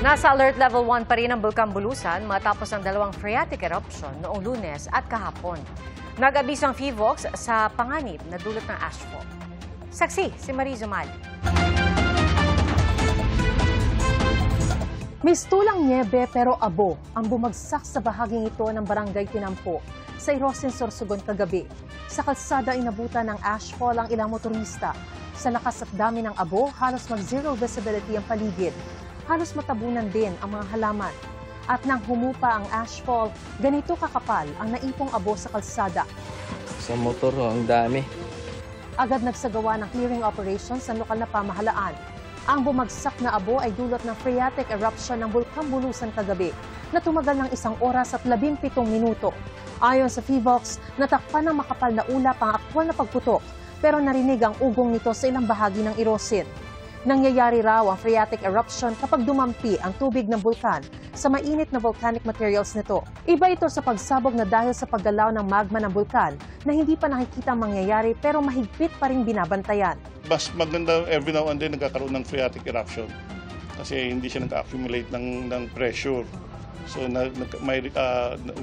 Nasa alert level 1 pa rin ang Bulkan Bulusan matapos ang dalawang phreatic eruption noong Lunes at kahapon. Nag-abiso ang PHIVOLCS sa panganib na dulot ng ashfall. Saksi si Mariz Umali. Mistulang niebe pero abo ang bumagsak sa bahaging ito ng Barangay Tinampo sa Irosin, Sorsogon kagabi. Sa kalsada inabutan ng ashfall ang ilang motorista. Sa lakas at dami ng abo, halos mag-zero visibility ang paligid. Halos matabunan din ang mga halaman. At nang humupa ang ashfall, ganito kakapal ang naipong abo sa kalsada. Sa motor, ang dami. Agad nagsagawa ng clearing operations sa lokal na pamahalaan. Ang bumagsak na abo ay dulot ng phreatic eruption ng Bulkan Bulusan kagabi na tumagal ng 1 oras at 17 minuto. Ayon sa PHIVOLCS, natakpan ng makapal na ulap ang aktwal na pagputok pero narinig ang ugong nito sa ilang bahagi ng Irosin. Nangyayari raw ang phreatic eruption kapag dumampi ang tubig ng bulkan sa mainit na volcanic materials nito. Iba ito sa pagsabog na dahil sa paggalaw ng magma ng bulkan na hindi pa nakikita mangyayari pero mahigpit pa rin binabantayan. Mas maganda every now and then nagkakaroon ng phreatic eruption kasi hindi siya nag-accumulate ng pressure. So may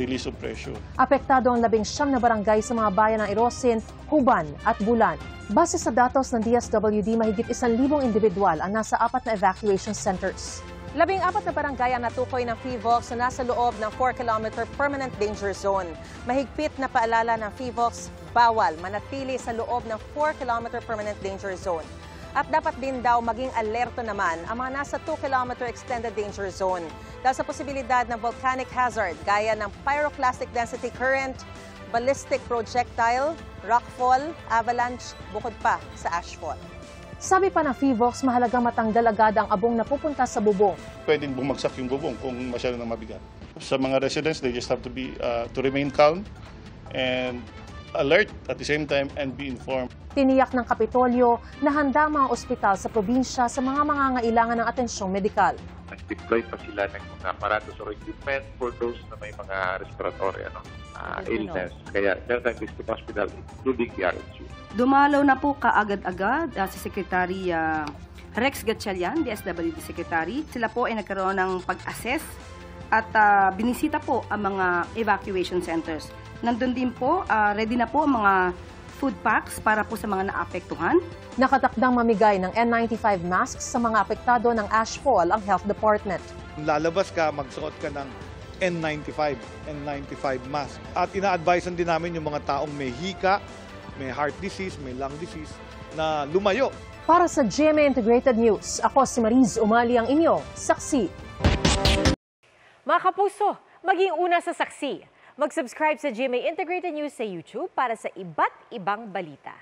release of pressure. Apektado ang 19 na barangay sa mga bayan ng Irosin, Huban at Bulan. Base sa datos ng DSWD, mahigit 1,000 individual ang nasa 4 na evacuation centers. 14 na barangay ang natukoy ng PHIVOLCS na nasa loob ng 4-kilometer permanent danger zone. Mahigpit na paalala ng PHIVOLCS, bawal manatili sa loob ng 4-kilometer permanent danger zone. At dapat din daw maging alerto naman ang mga nasa 2-kilometer extended danger zone dahil sa posibilidad ng volcanic hazard gaya ng pyroclastic density current, ballistic projectile, rockfall, avalanche, bukod pa sa ashfall. Sabi pa ng PHIVOLCS, mahalagang matanggal agad ang abong napupunta sa bubong. Pwedeng bumagsak yung bubong kung masyado nang mabigat. Sa mga residents, they just have to remain calm and alert at the same time and be informed. Tiniyak ng Kapitolyo na handa ang mga ospital sa probinsya sa mga mangangailangan ng atensyong medikal. Nag-deploy pa sila ng mga aparatos or equipment for those na may mga respiratory illness. Kaya Delta District Hospital, including the RHU. Dumalaw na po kaagad-agad si Secretary Rex Gatchalian, DSWD Secretary. Sila po ay nagkaroon ng pag-assess at binisita po ang mga evacuation centers. Nandun din po, ready na po ang mga food packs para po sa mga naapektuhan. Nakatakdang mamigay ng N95 masks sa mga apektado ng ashfall ang Health Department. Lalabas ka, magsuot ka ng N95 mask. At ina-advisean din namin yung mga taong may hika, may heart disease, may lung disease na lumayo. Para sa GMA Integrated News, ako si Mariz Umali ang inyong saksi. Mga kapuso, maging una sa saksi. Mag-subscribe sa GMA Integrated News sa YouTube para sa iba't ibang balita.